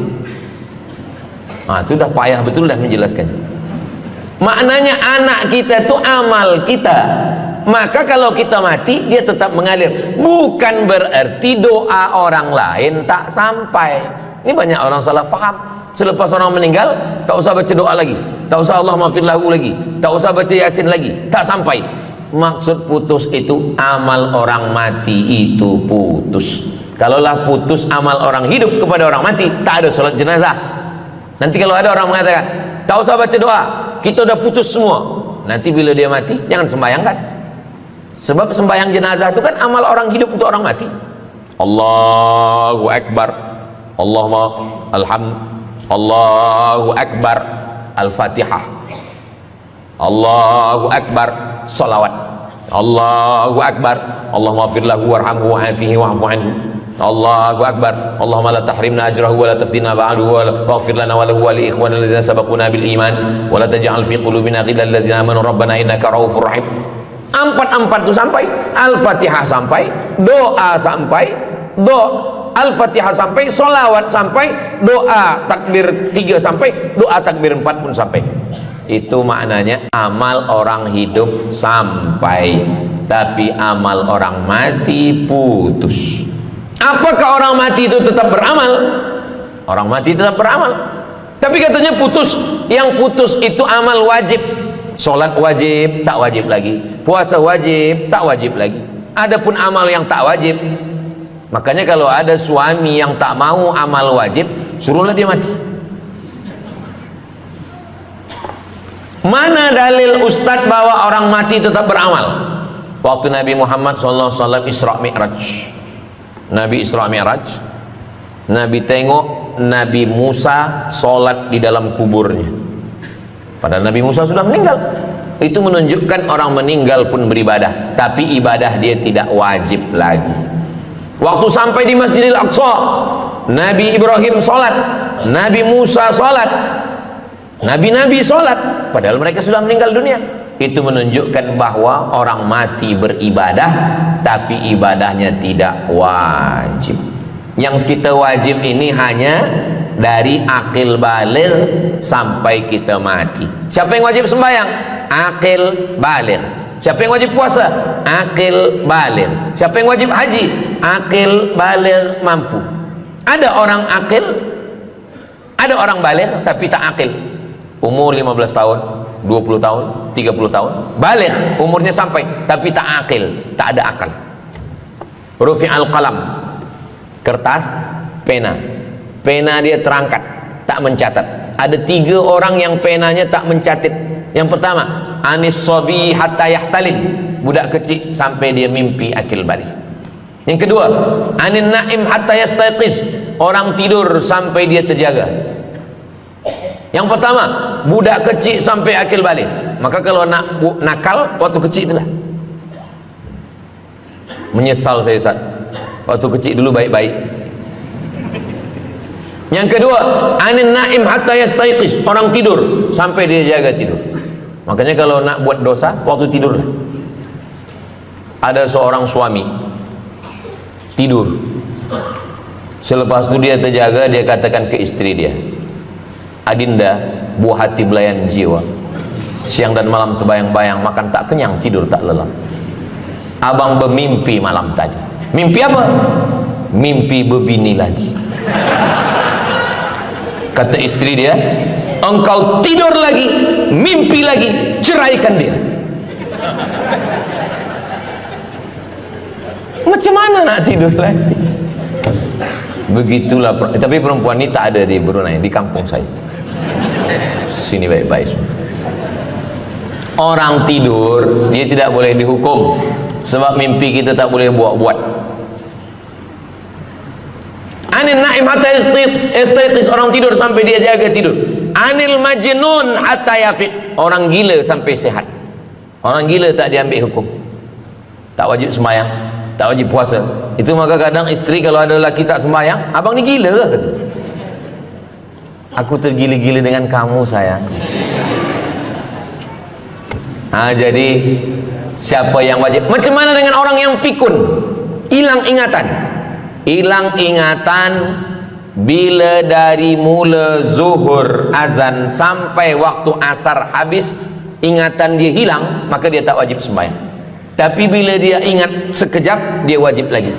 A: Itu dah payah betul dah menjelaskan. Maknanya anak kita itu amal kita. Maka kalau kita mati, dia tetap mengalir. Bukan berarti doa orang lain tak sampai. Ini banyak orang salah faham. Selepas orang meninggal, tak usah baca doa lagi, tak usah Allah maafir lahu lagi, tak usah baca Yasin lagi, tak sampai. Maksud putus itu amal orang mati itu putus. Kalaulah putus amal orang hidup kepada orang mati, tak ada solat jenazah. Nanti kalau ada orang mengatakan, tak usah baca doa, kita udah putus semua. Nanti bila dia mati, jangan sembahyangkan. Sebab sembahyang jenazah itu kan amal orang hidup untuk orang mati. Allahu Akbar, Allahumma Allahu Akbar, Al-Fatihah, Allahu Akbar, salawat, Allahu Akbar, Allahumma fir lahu warhamhu wa'afihi wa'fu anhu, Allahu Akbar, Allahumma la tahrimna ajrahu wa la taftina ba'dahu wa waghfir lana wa lahu wa li ikhwanina alladhina sabaquna bil iman wa la taj'al fi qulubina ghillan lil ladzina amanu rabbana innaka ra'ufur rahim. Empat itu sampai, Al-Fatihah sampai, doa sampai, Al-Fatihah sampai, solawat sampai, doa takbir 3 sampai, doa takbir 4 pun sampai. Itu maknanya amal orang hidup sampai, tapi amal orang mati putus. Apakah orang mati itu tetap beramal? Orang mati tetap beramal, tapi katanya putus. Yang putus itu amal wajib. Sholat wajib, tak wajib lagi. Puasa wajib, tak wajib lagi. Adapun amal yang tak wajib, makanya kalau ada suami yang tak mau amal wajib, suruhlah dia mati. Mana dalil ustadz bahwa orang mati tetap beramal? Waktu Nabi Muhammad SAW Isra Mi'raj, Nabi Isra Mi'raj, Nabi tengok Nabi Musa sholat di dalam kuburnya. Padahal Nabi Musa sudah meninggal. Itu menunjukkan orang meninggal pun beribadah, tapi ibadah dia tidak wajib lagi. Waktu sampai di Masjidil Aqsa, Nabi Ibrahim sholat, Nabi Musa sholat, Nabi-Nabi sholat, padahal mereka sudah meninggal dunia. Itu menunjukkan bahwa orang mati beribadah, tapi ibadahnya tidak wajib. Yang kita wajib ini hanya dari akil baligh sampai kita mati. Siapa yang wajib sembahyang? Akil baligh. Siapa yang wajib puasa? Akil baligh. Siapa yang wajib haji? Akil baligh mampu. Ada orang akil, ada orang baligh tapi tak akil. Umur 15 tahun, 20 tahun, 30 tahun, baligh umurnya sampai tapi tak akil, tak ada akal. Rufi'al qalam, kertas, pena dia terangkat, tak mencatat. Ada 3 orang yang penanya tak mencatat. Yang pertama, anis sobi hatta yahtalim, budak kecil sampai dia mimpi akil balik. Yang kedua, anin naim hatta yastayqiz, orang tidur sampai dia terjaga. Yang pertama, budak kecil sampai akil balik. Maka kalau nak nakal waktu kecil itulah. Menyesal saya Ustaz, waktu kecil dulu baik-baik. Yang kedua, anin naim hatta yastayqiz, orang tidur sampai dia jaga tidur. Makanya kalau nak buat dosa, waktu tidur lah. Ada seorang suami tidur, selepas itu dia terjaga, dia katakan ke istri dia, Adinda, buah hati belayan jiwa, siang dan malam terbayang-bayang, makan tak kenyang, tidur tak lelap. Abang bermimpi malam tadi. Mimpi apa? Mimpi berbini lagi. Kata istri dia, engkau tidur lagi, mimpi lagi, ceraikan dia. Macam mana nak tidur lagi? Begitulah. Tapi perempuan ini tak ada di Brunei, di kampung saya. Sini baik-baik. Orang tidur, dia tidak boleh dihukum, sebab mimpi kita tak boleh buat-buat. Anil naim hatta yastayqis, orang tidur sampai dia jaga tidur. Anil majnun hatta yafiq, orang gila sampai sehat. Orang gila tak diambil hukum, tak wajib sembahyang, tak wajib puasa. Itu maka kadang isteri kalau ada lelaki tak sembahyang, abang ni gila ke? Kata, aku tergila-gila dengan kamu sayang. Jadi siapa yang wajib? Macam mana dengan orang yang pikun, hilang ingatan? Hilang ingatan bila dari mula zuhur azan sampai waktu asar habis, ingatan dia hilang, maka dia tak wajib sembahyang. Tapi bila dia ingat sekejap, dia wajib lagi.